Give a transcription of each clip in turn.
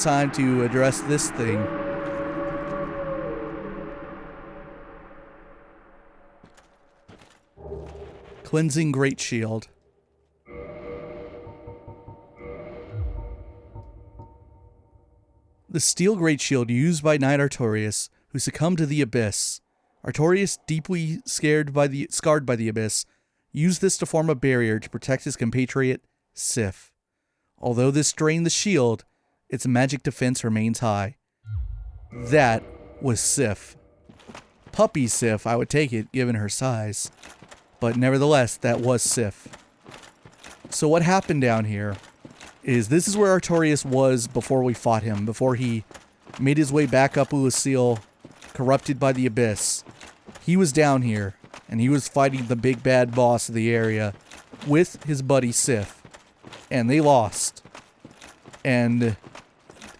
time to address this thing. Cleansing Great Shield. The steel Great Shield used by Knight Artorias, who succumbed to the Abyss. Artorias, deeply scarred by the Abyss, used this to form a barrier to protect his compatriot, Sif. Although this drained the shield, its magic defense remains high. That was Sif. Puppy Sif, I would take it, given her size. But nevertheless, that was Sif. So what happened down here is this is where Artorias was before we fought him, before he made his way back up Ulasil, corrupted by the Abyss. He was down here, and he was fighting the big bad boss of the area with his buddy Sif. And they lost. And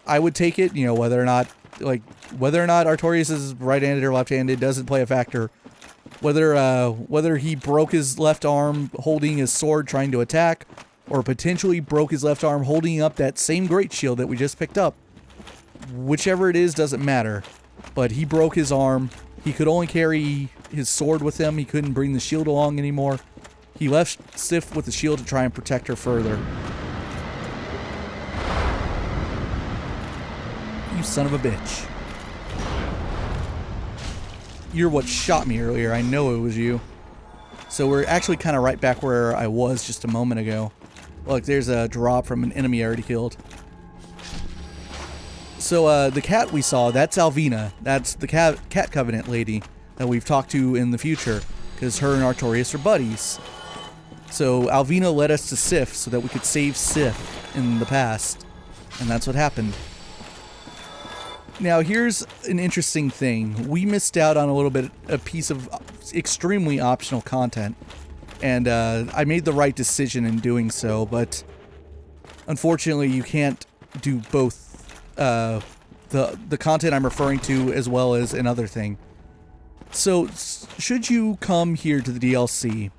I would take it, you know, whether or not Artorias is right-handed or left-handed doesn't play a factor. Whether he broke his left arm holding his sword trying to attack, or potentially broke his left arm holding up that same great shield that we just picked up. Whichever it is doesn't matter. But he broke his arm. He could only carry his sword with him. He couldn't bring the shield along anymore. He left Sif with the shield to try and protect her further. You son of a bitch. You're what shot me earlier. I know it was you. So we're actually kind of right back where I was just a moment ago. Look, there's a drop from an enemy I already killed. So the cat we saw, that's Alvina. That's the cat covenant lady that we've talked to in the future, because her and Artorias are buddies. So Alvina led us to Sif so that we could save Sif in the past. And that's what happened. Now, here's an interesting thing. We missed out on a piece of extremely optional content. And I made the right decision in doing so, but unfortunately you can't do both the content I'm referring to as well as another thing. So, should you come here to the DLC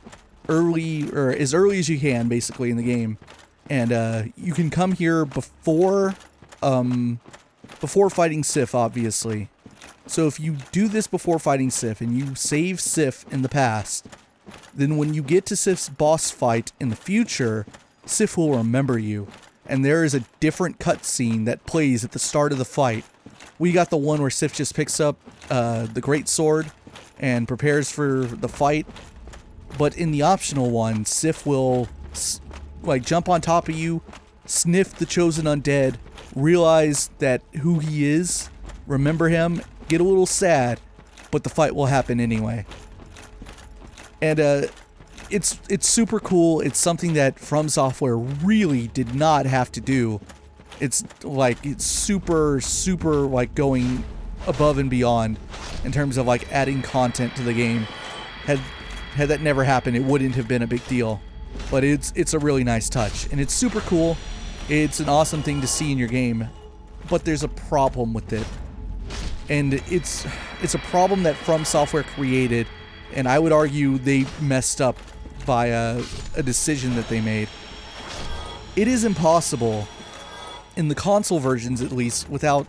early, or as early as you can, basically, in the game, and you can come here before fighting Sif, obviously. So if you do this before fighting Sif, and you save Sif in the past, then when you get to Sif's boss fight in the future, Sif will remember you. And there is a different cutscene that plays at the start of the fight. We got the one where Sif just picks up the great sword and prepares for the fight. But in the optional one, Sif will jump on top of you, sniff the chosen undead, realize that who he is, remember him, get a little sad, but the fight will happen anyway. And it's super cool. It's something that FromSoftware really did not have to do. It's super going above and beyond in terms of adding content to the game. Had that never happened, it wouldn't have been a big deal. But it's a really nice touch, and it's super cool. It's an awesome thing to see in your game, but there's a problem with it. And it's a problem that FromSoftware created, and I would argue they messed up by a decision that they made. It is impossible, in the console versions at least, without...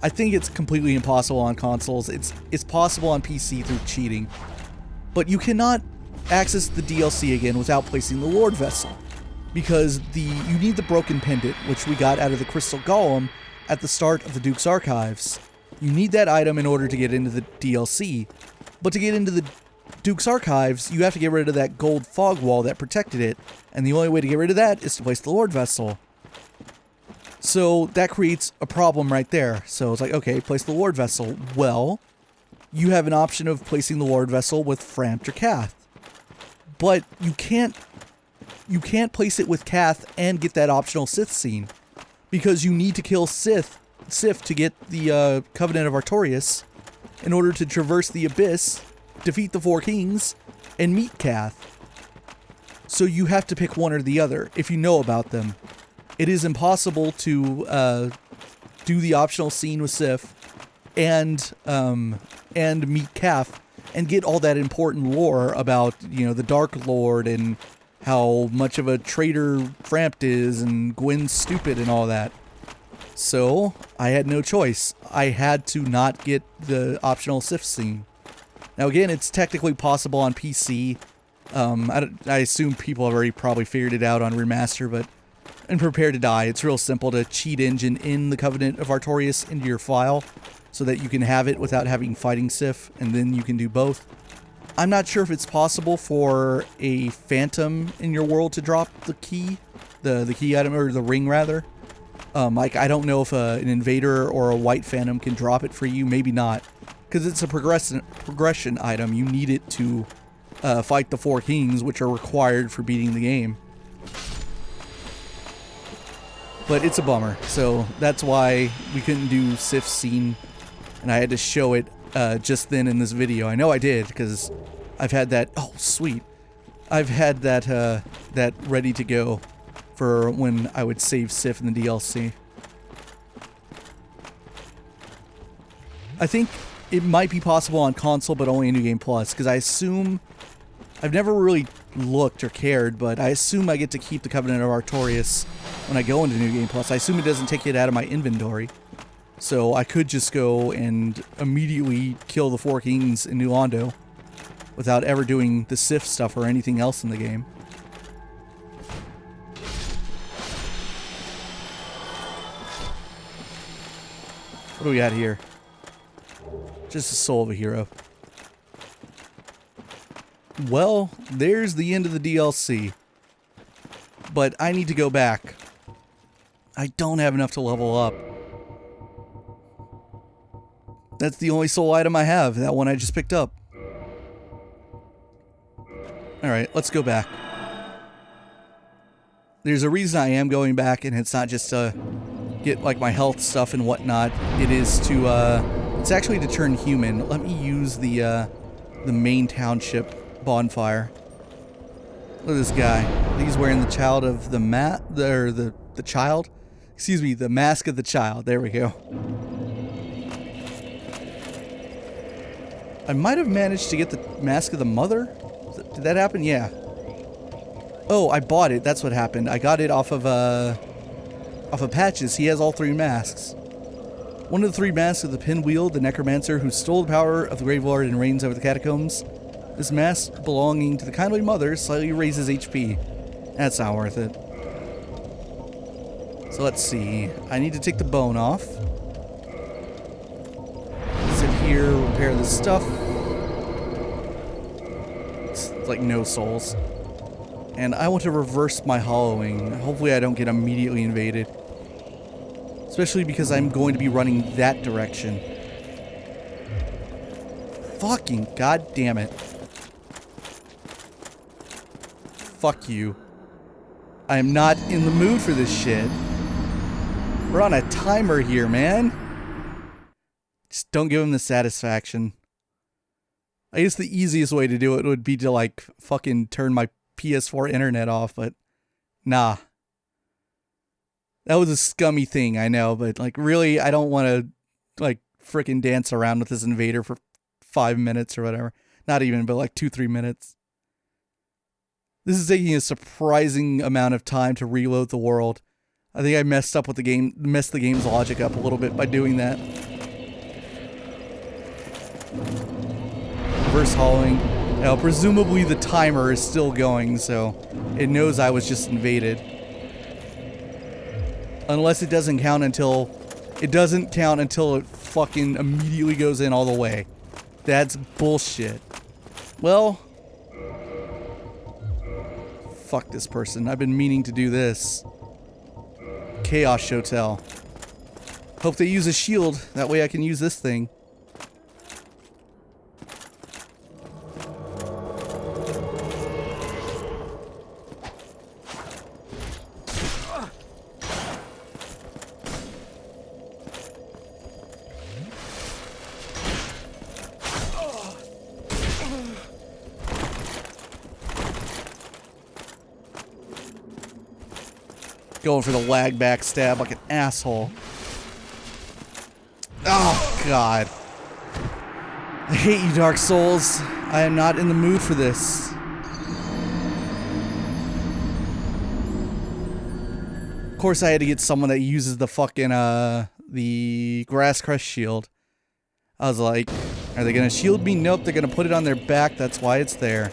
I think it's completely impossible on consoles. It's possible on PC through cheating. But you cannot access the DLC again without placing the Lord Vessel. Because you need the Broken Pendant, which we got out of the Crystal Golem at the start of the Duke's Archives. You need that item in order to get into the DLC. But to get into the Duke's Archives, you have to get rid of that gold fog wall that protected it. And the only way to get rid of that is to place the Lord Vessel. So that creates a problem right there. So it's okay, place the Lord Vessel. Well, you have an option of placing the Lord Vessel with Frampt or Kath. But you can't place it with Kath and get that optional Sith scene, because you need to kill Sif to get the Covenant of Artorias in order to traverse the Abyss, defeat the Four Kings, and meet Kath. So you have to pick one or the other if you know about them. It is impossible to do the optional scene with Sif and meet Kath and get all that important lore about, the Dark Lord and how much of a traitor Frampt is and Gwen's stupid and all that. So I had no choice. I had to not get the optional Sif scene. Now again, it's technically possible on PC. I assume people have already probably figured it out on Remaster, but in Prepare to Die, it's real simple to cheat engine in the Covenant of Artorias into your file so that you can have it without having fighting Sif, and then you can do both. I'm not sure if it's possible for a phantom in your world to drop the key, the key item, or the ring rather. Like, I don't know if an invader or a white phantom can drop it for you. Maybe not, because it's a progression item. You need it to fight the 4 kings, which are required for beating the game. But it's a bummer, so that's why we couldn't do Sif's scene, and I had to show it just then in this video. I know I did, because I've had that. Oh, sweet! I've had that that ready to go for when I would save Sif in the DLC. I think it might be possible on console, but only in New Game Plus, because I assume, I've never really looked or cared, but I assume I get to keep the Covenant of Artorias when I go into New Game Plus. I assume it doesn't take it out of my inventory, so I could just go and immediately kill the 4 kings in New Londo without ever doing the Sif stuff or anything else in the game. What do we got here? Just the soul of a hero. Well, there's the end of the DLC. But I need to go back. I don't have enough to level up. That's the only soul item I have, that one I just picked up. Alright, let's go back. There's a reason I am going back, and it's not just to get like my health stuff and whatnot. It is to, it's actually to turn human. Let me use the main township bonfire. Look at this guy. He's wearing the child of the the child? Excuse me, the mask of the child. There we go. I might have managed to get the mask of the mother? Did that happen? Yeah. Oh, I bought it. That's what happened. I got it off of Patches. He has all 3 masks. One of the 3 masks of the Pinwheel, the necromancer who stole the power of the Gravelord and reigns over the catacombs. This mask, belonging to the kindly mother, slightly raises HP. That's not worth it. So let's see. I need to take the bone off. Sit here, repair the stuff. It's like no souls. And I want to reverse my hollowing. Hopefully I don't get immediately invaded. Especially because I'm going to be running that direction. Fucking goddamn it. Fuck you. I am not in the mood for this shit. We're on a timer here, man. Just don't give him the satisfaction. I guess the easiest way to do it would be to like fucking turn my PS4 internet off, but nah. That was a scummy thing, I know, but like really I don't want to like frickin' dance around with this invader for 5 minutes or whatever. Not even, but like 2-3 minutes. This is taking a surprising amount of time to reload the world. I think I messed up with the game, messed the game's logic up a little bit by doing that. Reverse hollowing. Now, presumably the timer is still going, so it knows I was just invaded. Unless it doesn't count until... It doesn't count until it fucking immediately goes in all the way. That's bullshit. Well... Fuck this person. I've been meaning to do this. Chaos Hotel. Hope they use a shield. That way I can use this thing. Going for the lag backstab like an asshole. Oh, God. I hate you, Dark Souls. I am not in the mood for this. Of course I had to get someone that uses the fucking, the grass crest shield. I was like, are they gonna shield me? Nope, they're gonna put it on their back, that's why it's there.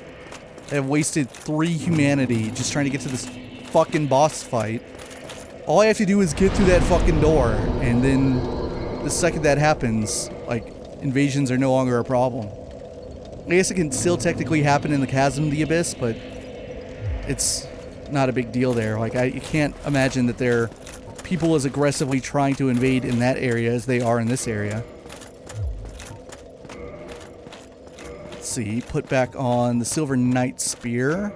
They have wasted 3 humanity just trying to get to this fucking boss fight. All I have to do is get through that fucking door, and then the second that happens, like, invasions are no longer a problem. I guess it can still technically happen in the chasm of the abyss, but it's not a big deal there. Like, you can't imagine that there are people as aggressively trying to invade in that area as they are in this area. Let's see, put back on the Silver Knight Spear.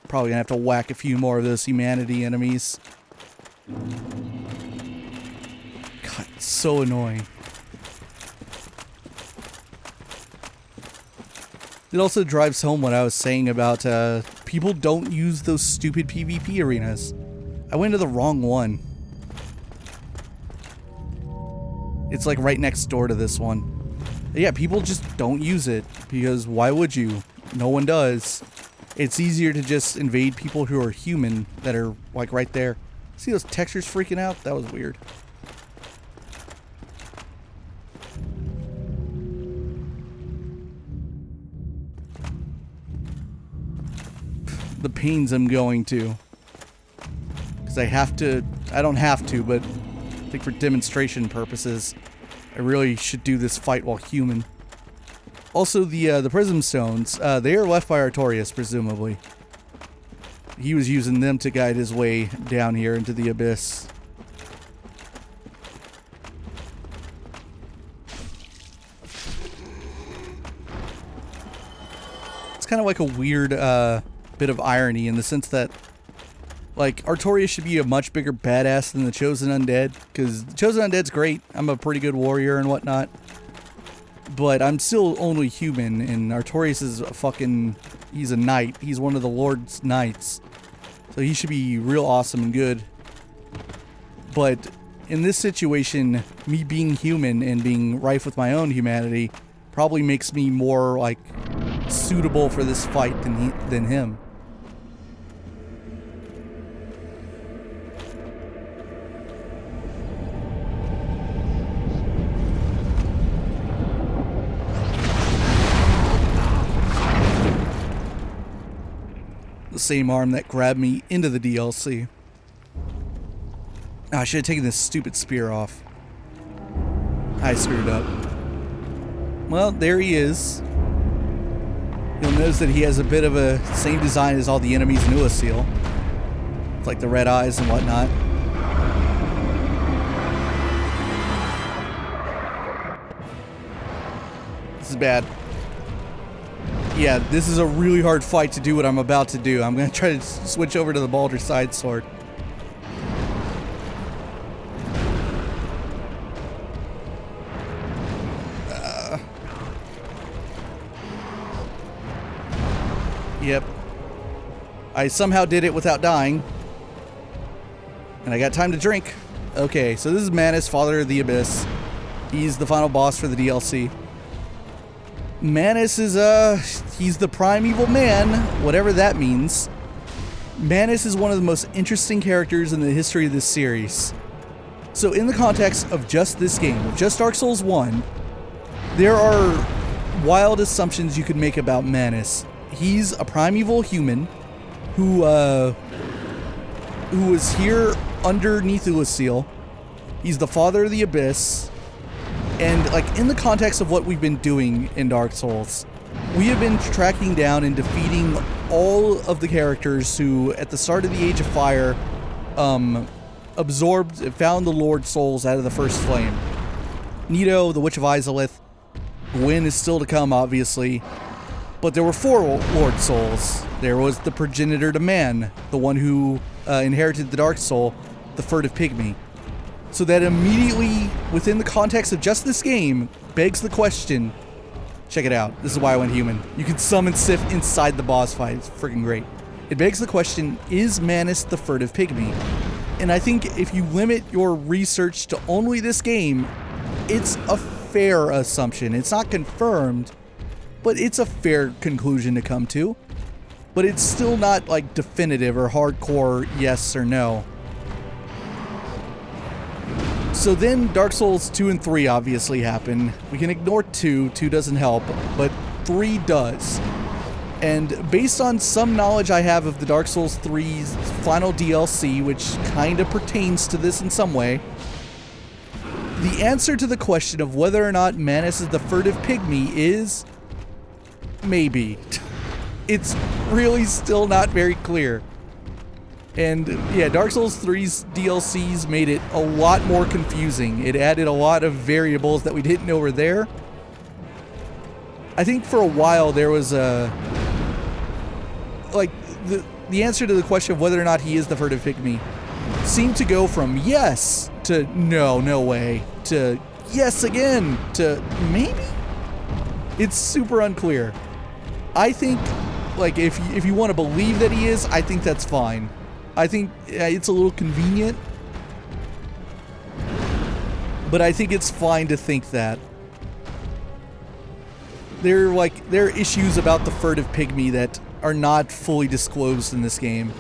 Probably gonna have to whack a few more of those humanity enemies. God, it's so annoying. It also drives home what I was saying about people don't use those stupid PvP arenas. I went to the wrong one. It's like right next door to this one. Yeah, people just don't use it because why would you? No one does. It's easier to just invade people who are human that are like right there. See those textures freaking out? That was weird. The pains I'm going to. Because I don't have to, but I think for demonstration purposes, I really should do this fight while human. Also, the Prism Stones, they are left by Artorias, presumably. He was using them to guide his way down here into the abyss. It's kind of like a weird bit of irony in the sense that, like, Artorias should be a much bigger badass than the Chosen Undead, because the Chosen Undead's great. I'm a pretty good warrior and whatnot. But I'm still only human, and Artorias is a fucking... He's a knight. He's one of the Lord's knights. So he should be real awesome and good. But in this situation, me being human and being rife with my own humanity probably makes me more, like, suitable for this fight than him. The same arm that grabbed me into the DLC. Oh, I should have taken this stupid spear off. I screwed up. Well, there he is. You'll notice that he has a bit of a same design as all the enemies in Ullasil. It's like the red eyes and whatnot. This is bad. Yeah, this is a really hard fight to do what I'm about to do. I'm going to try to switch over to the Balder Side Sword. Yep. I somehow did it without dying. And I got time to drink. Okay, so this is Manus, Father of the Abyss. He's the final boss for the DLC. Manus is, he's the primeval man, whatever that means. Manus is one of the most interesting characters in the history of this series. So in the context of just this game, of just Dark Souls 1, there are wild assumptions you could make about Manus. He's a primeval human who was here underneath Ullasil. He's the Father of the Abyss. And, like, in the context of what we've been doing in Dark Souls, we have been tracking down and defeating all of the characters who, at the start of the Age of Fire, found the Lord Souls out of the First Flame. Nito, the Witch of Izalith, Gwyn is still to come, obviously. But there were 4 Lord Souls. There was the progenitor to man, the one who inherited the Dark Soul, the furtive pygmy. So that immediately, within the context of just this game, begs the question, check it out, this is why I went human. You can summon Sif inside the boss fight, it's freaking great. It begs the question, is Manus the furtive pygmy? And I think if you limit your research to only this game, it's a fair assumption. It's not confirmed, but it's a fair conclusion to come to. but it's still not like definitive or hardcore yes or no. So then Dark Souls 2 and 3 obviously happen. We can ignore 2. 2 doesn't help, but 3 does. And based on some knowledge I have of the Dark Souls 3's final DLC, which kind of pertains to this in some way, the answer to the question of whether or not Manus is the furtive pygmy is maybe. It's really still not very clear. And yeah, Dark Souls 3's DLCs made it a lot more confusing. It added a lot of variables that we didn't know were there. I think for a while there was a... like, the answer to the question of whether or not he is the furtive pygmy seemed to go from yes to no way to yes again to maybe? It's super unclear. I think, like, if you want to believe that he is, I think that's fine. I think it's a little convenient, but I think it's fine to think that. There are issues about the furtive pygmy that are not fully disclosed in this game.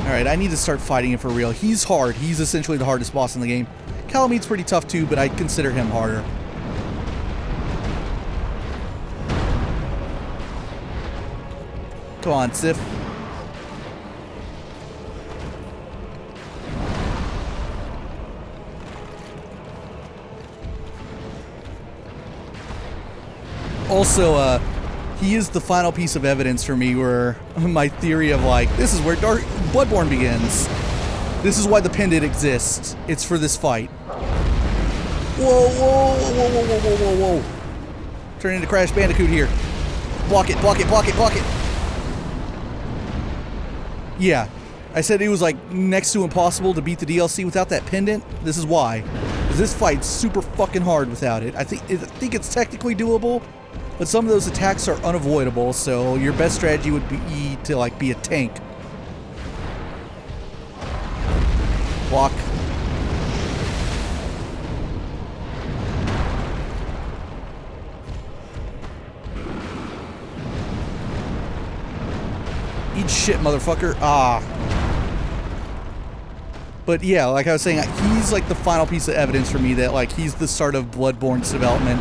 Alright, I need to start fighting him for real. He's hard. He's essentially the hardest boss in the game. Calameet's pretty tough too, but I consider him harder. Come on, Sif. Also, he is the final piece of evidence for me where my theory of, like, this is where Bloodborne begins. This is why the pendant exists. It's for this fight. Whoa, whoa, whoa, whoa, whoa, whoa, whoa, whoa. Turn into Crash Bandicoot here. Block it, block it, block it, block it. Yeah, I said it was, like, next to impossible to beat the DLC without that pendant. This is why. Because this fight's super fucking hard without it. I think it's technically doable, but some of those attacks are unavoidable, so your best strategy would be to, like, be a tank. Block. Eat shit, motherfucker. Ah. But yeah, like I was saying, he's like the final piece of evidence for me that, like, he's the start of Bloodborne's development.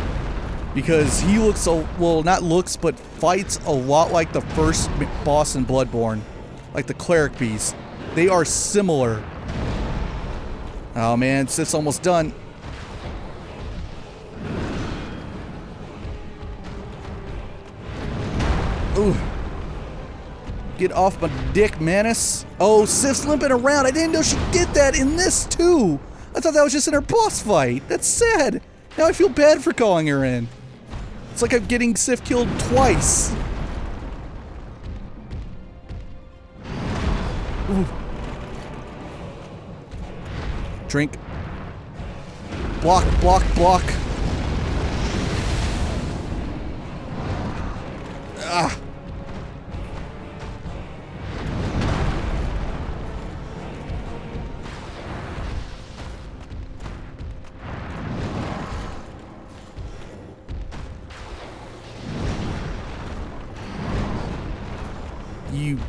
Because he looks, well, not looks, but fights a lot like the first boss in Bloodborne. Like the Cleric Beast. They are similar. Oh man, Sith's almost done. Ooh. Get off my dick, Manus. Oh, Sif's limping around. I didn't know she did that in this too. I thought that was just in her boss fight. That's sad. Now I feel bad for calling her in. It's like I'm getting Sif killed twice. Ooh. Drink. Block, block, block. Ah. You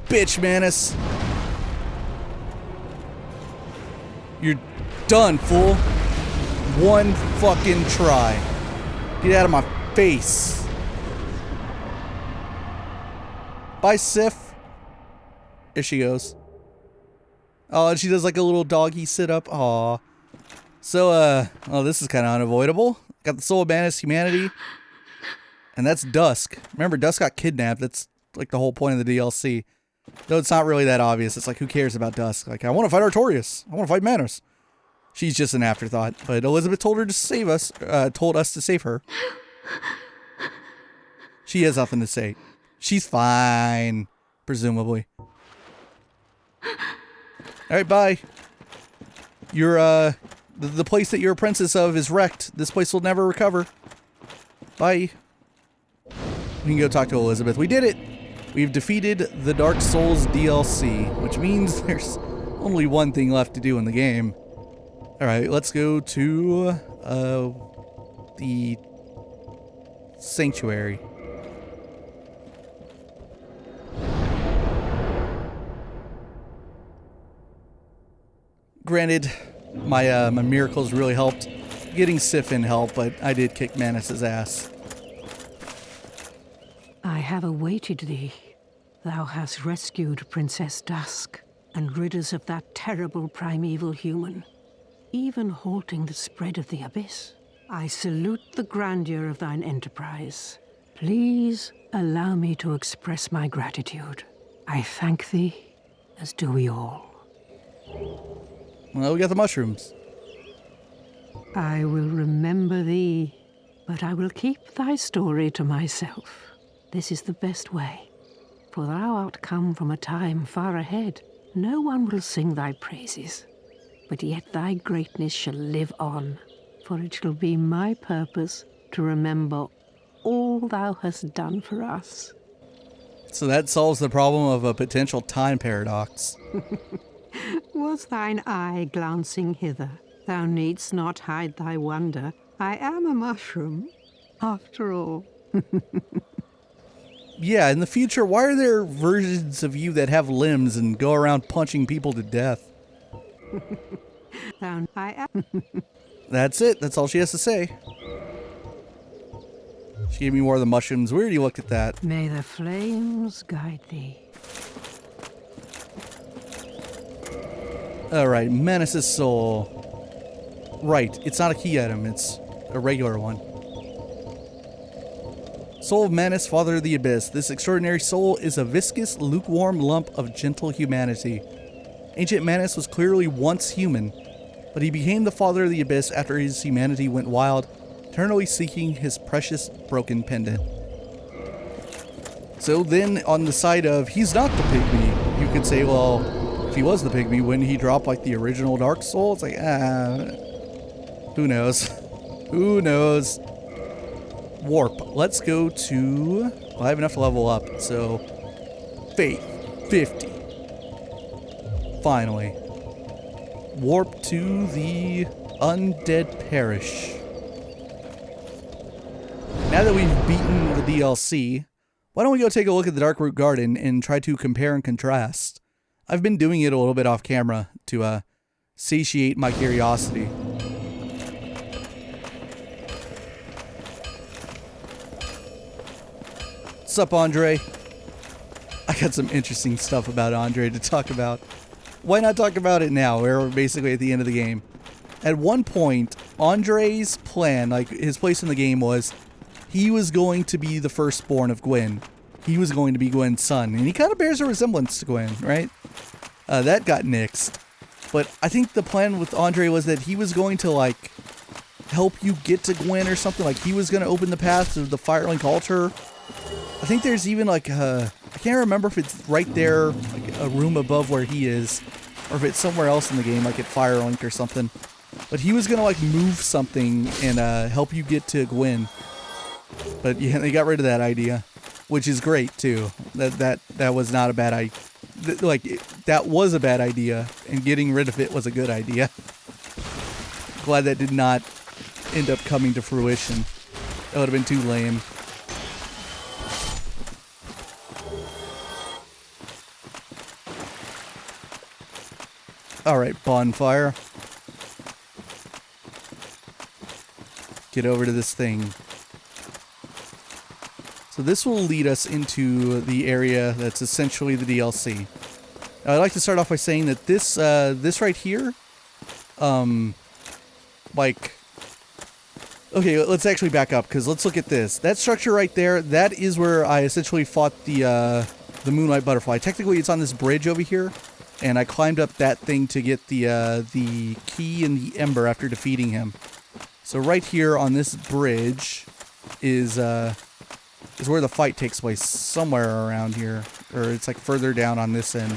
bitch, Manus. You're done, fool. One fucking try. Get out of my face. Bye, Sif. There she goes. Oh, and she does like a little doggy sit-up. Aw. So, oh, this is kind of unavoidable. Got the soul of Manus humanity. And that's Dusk. Remember, Dusk got kidnapped. That's like the whole point of the DLC. Though it's not really that obvious. It's like, who cares about Dusk? Like, I want to fight Artorias. I want to fight Manus. She's just an afterthought. But Elizabeth told her to save us. Told us to save her. She has nothing to say. She's fine. Presumably. Alright, bye. You're, the place that you're a princess of is wrecked. This place will never recover. Bye. We can go talk to Elizabeth. We did it! We've defeated the Dark Souls DLC, which means there's only one thing left to do in the game. Alright, let's go to, the Sanctuary. granted, my miracles really helped. Getting Sif in helped, but I did kick Manus's ass. I have awaited thee. Thou hast rescued Princess Dusk and rid us of that terrible primeval human, even halting the spread of the abyss. I salute the grandeur of thine enterprise. Please allow me to express my gratitude. I thank thee, as do we all. Well, we got the mushrooms. I will remember thee, but I will keep thy story to myself. This is the best way, for thou art come from a time far ahead. No one will sing thy praises, but yet thy greatness shall live on, for it shall be my purpose to remember all thou hast done for us. So that solves the problem of a potential time paradox. Was thine eye glancing hither? Thou needst not hide thy wonder. I am a mushroom, after all. Yeah, in the future, why are there versions of you that have limbs and go around punching people to death? That's it. That's all she has to say. She gave me more of the mushrooms. We already looked at that. May the flames guide thee. Alright, Manus' soul. Right, it's not a key item, it's a regular one. Soul of Manus, Father of the Abyss. This extraordinary soul is a viscous, lukewarm lump of gentle humanity. Ancient Manus was clearly once human, but he became the Father of the Abyss after his humanity went wild, eternally seeking his precious broken pendant. So then, on the side of, he's not the pygmy, you could say, well, if he was the pygmy, wouldn't he drop like the original Dark Soul? It's like, who knows? Who knows? Warp. Let's go to... Well, I have enough to level up, so... Faith. 50. Finally. Warp to the Undead Parish. Now that we've beaten the DLC, why don't we go take a look at the Darkroot Garden and try to compare and contrast? I've been doing it a little bit off camera to satiate my curiosity. What's up, Andre? I got some interesting stuff about Andre to talk about. Why not talk about it now? We're basically at the end of the game. At one point, Andre's plan, like his place in the game was, he was going to be the firstborn of Gwen. He was going to be Gwen's son. And he kind of bears a resemblance to Gwen, right? That got nixed. But I think the plan with Andre was that he was going to, like, help you get to Gwen or something. Like, he was going to open the path to the Firelink altar. I think there's even, like, I can't remember if it's right there, like, a room above where he is. Or if it's somewhere else in the game, like at Firelink or something. But he was going to, like, move something and help you get to Gwen. But yeah, they got rid of that idea, which is great too. That was not a bad idea. That was a bad idea, and getting rid of it was a good idea. Glad that did not end up coming to fruition. That would have been too lame. All right, bonfire. Get over to this thing. So this will lead us into the area that's essentially the DLC. I'd like to start off by saying that this this right here, like, okay, let's actually back up, because let's look at this. That structure right there, that is where I essentially fought the Moonlight Butterfly. Technically, it's on this bridge over here, and I climbed up that thing to get the key and the ember after defeating him. So right here on this bridge is where the fight takes place, somewhere around here. Or it's like further down on this end.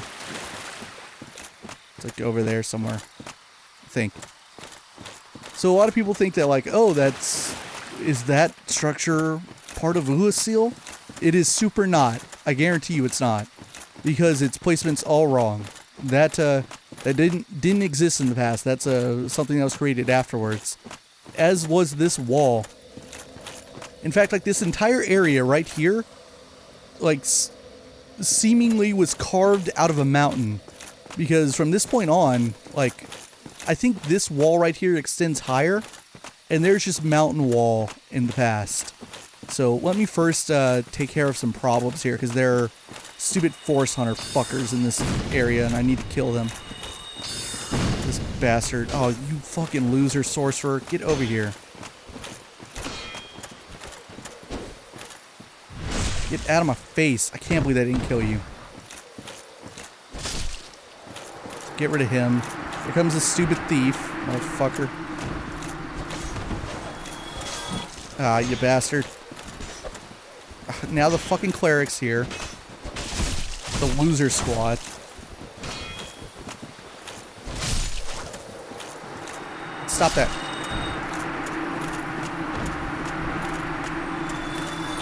It's like over there somewhere, I think. So a lot of people think that, like, oh, is that structure part of Ulusil? It is super not. I guarantee you it's not. Because its placement's all wrong. That didn't exist in the past. That's something that was created afterwards. As was this wall. In fact, like, this entire area right here, like, seemingly was carved out of a mountain. Because from this point on, like, I think this wall right here extends higher, and there's just mountain wall in the past. So let me first take care of some problems here, because there are stupid forest hunter fuckers in this area, and I need to kill them. This bastard. Oh, you fucking loser, sorcerer. Get over here. Get out of my face. I can't believe that didn't kill you. Get rid of him. Here comes this stupid thief, motherfucker. Ah, you bastard. Now the fucking cleric's here. The loser squad. Stop that.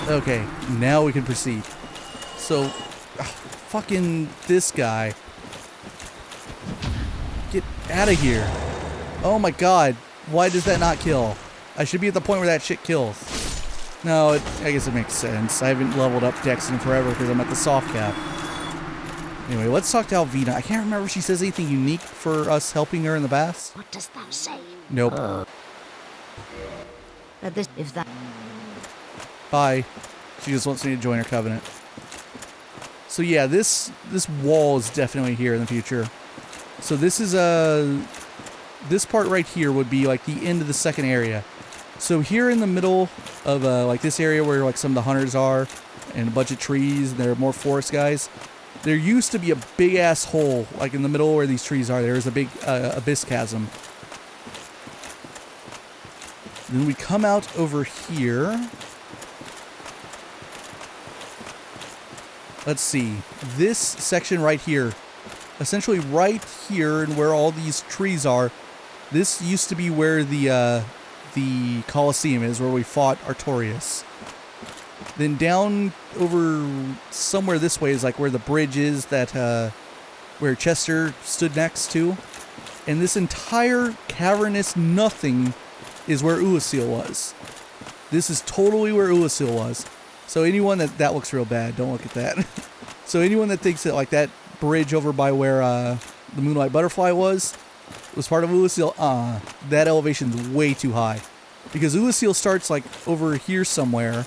Okay, now we can proceed. So, fucking this guy. Get out of here. Oh my god. Why does that not kill? I should be at the point where that shit kills. No, I guess it makes sense. I haven't leveled up Dex in forever because I'm at the soft cap. Anyway, let's talk to Alvina. I can't remember if she says anything unique for us helping her in the past. What does thou say? Nope. That this, if that... Bye. She just wants me to join her covenant. So yeah, this wall is definitely here in the future. So this is this part right here would be like the end of the second area. So here in the middle of like this area where like some of the hunters are and a bunch of trees and there are more forest guys, there used to be a big ass hole like in the middle where these trees are. There's a big abyss chasm. Then we come out over here. Let's see. This section right here, essentially right here and where all these trees are, this used to be where the Colosseum is, where we fought Artorias. Then down over somewhere this way is like where the bridge is that where Chester stood next to. And this entire cavernous nothing is where Ulasil was. This is totally where Ulasil was. So anyone that looks real bad, don't look at that. So anyone that thinks that like that bridge over by where the Moonlight Butterfly was part of Ulasil, that elevation's way too high. Because Ulasil starts like over here somewhere,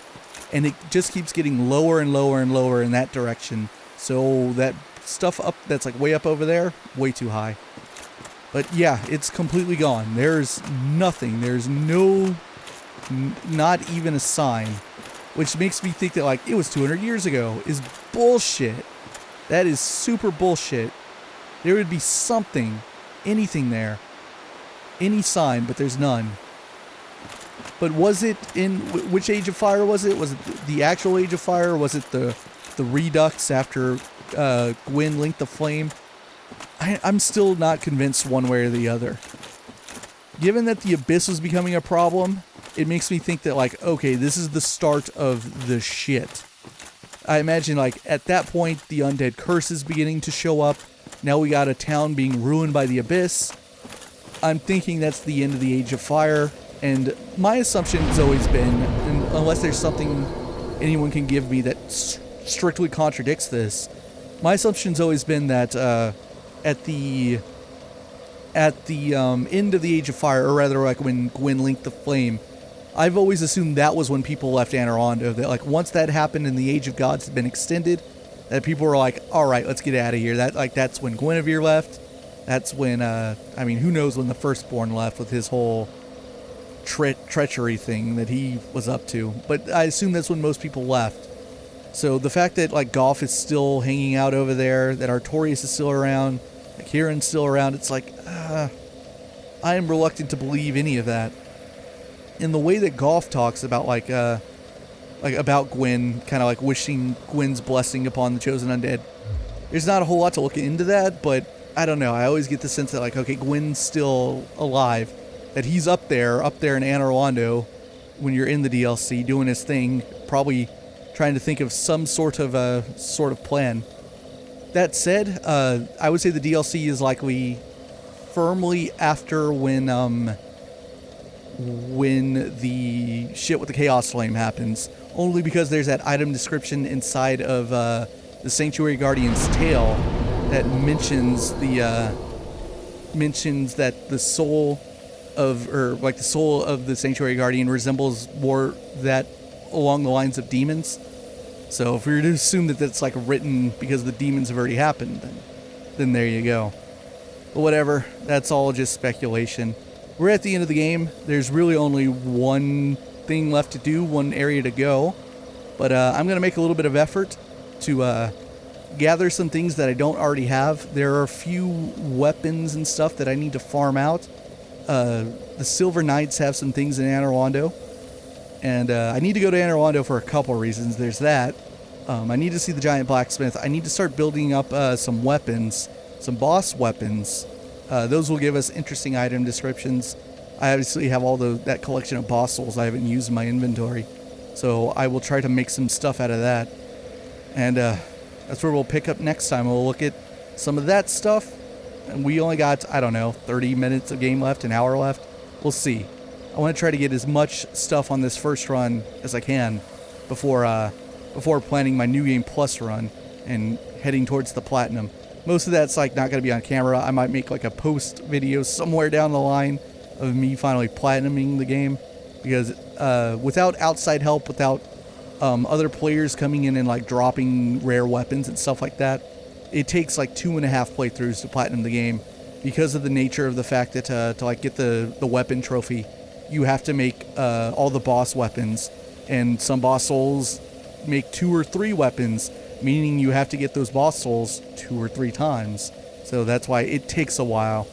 and it just keeps getting lower and lower and lower in that direction. So that stuff up that's like way up over there, way too high. But yeah, it's completely gone. There's nothing. There's not even a sign. Which makes me think that like it was 200 years ago is bullshit. That is super bullshit. There would be something, anything there. Any sign, but there's none. But was it in, which Age of Fire was it? Was it the actual Age of Fire, or was it the Redux after Gwyn linked the flame? I'm still not convinced one way or the other. Given that the Abyss was becoming a problem, it makes me think that like, okay, this is the start of the shit. I imagine like at that point the undead curse is beginning to show up. Now we got a town being ruined by the Abyss. I'm thinking that's the end of the Age of Fire. And my assumption has always been, unless there's something anyone can give me that strictly contradicts this, my assumption's always been that at the end of the Age of Fire, or rather like when Gwyn linked the flame, I've always assumed that was when people left Anor Londo. That like once that happened and the Age of Gods had been extended, that people were like, all right, let's get out of here. That's when Guinevere left. That's when I mean, who knows when the Firstborn left with his whole treachery thing that he was up to. But I assume that's when most people left. So the fact that like Goff is still hanging out over there, that Artorias is still around, like Kieran's still around, it's like I am reluctant to believe any of that. In the way that Goff talks about like about Gwyn, kind of like wishing Gwyn's blessing upon the chosen undead, there's not a whole lot to look into that, but I don't know. I always get the sense that like, okay, Gwyn's still alive, that he's up there in Anor Londo when you're in the DLC doing his thing, probably trying to think of some sort of plan. That said, I would say the DLC is likely firmly after when the shit with the Chaos Flame happens, only because there's that item description inside of the Sanctuary Guardian's tale that mentions the mentions that the soul of, or like the soul of the Sanctuary Guardian resembles more that along the lines of demons. So if we were to assume that that's like written because the demons have already happened, then there you go. But whatever, that's all just speculation. We're at the end of the game. There's really only one thing left to do, one area to go. But I'm going to make a little bit of effort to gather some things that I don't already have. There are a few weapons and stuff that I need to farm out. The Silver Knights have some things in Anor Londo. And I need to go to Anor Londo for a couple reasons. There's that. I need to see the giant blacksmith. I need to start building up some weapons, some boss weapons. Those will give us interesting item descriptions. I obviously have all that collection of boss souls I haven't used in my inventory. So I will try to make some stuff out of that. And that's where we'll pick up next time. We'll look at some of that stuff. And we only got, I don't know, 30 minutes of game left, an hour left. We'll see. I want to try to get as much stuff on this first run as I can before planning my New Game Plus run and heading towards the Platinum. Most of that's like not going to be on camera. I might make like a post video somewhere down the line of me finally platinuming the game, because without outside help, without other players coming in and like dropping rare weapons and stuff like that, it takes like 2.5 playthroughs to platinum the game, because of the nature of the fact that to like get the weapon trophy, you have to make all the boss weapons, and some boss souls make 2 or 3 weapons, meaning you have to get those boss souls 2 or 3 times. So that's why it takes a while.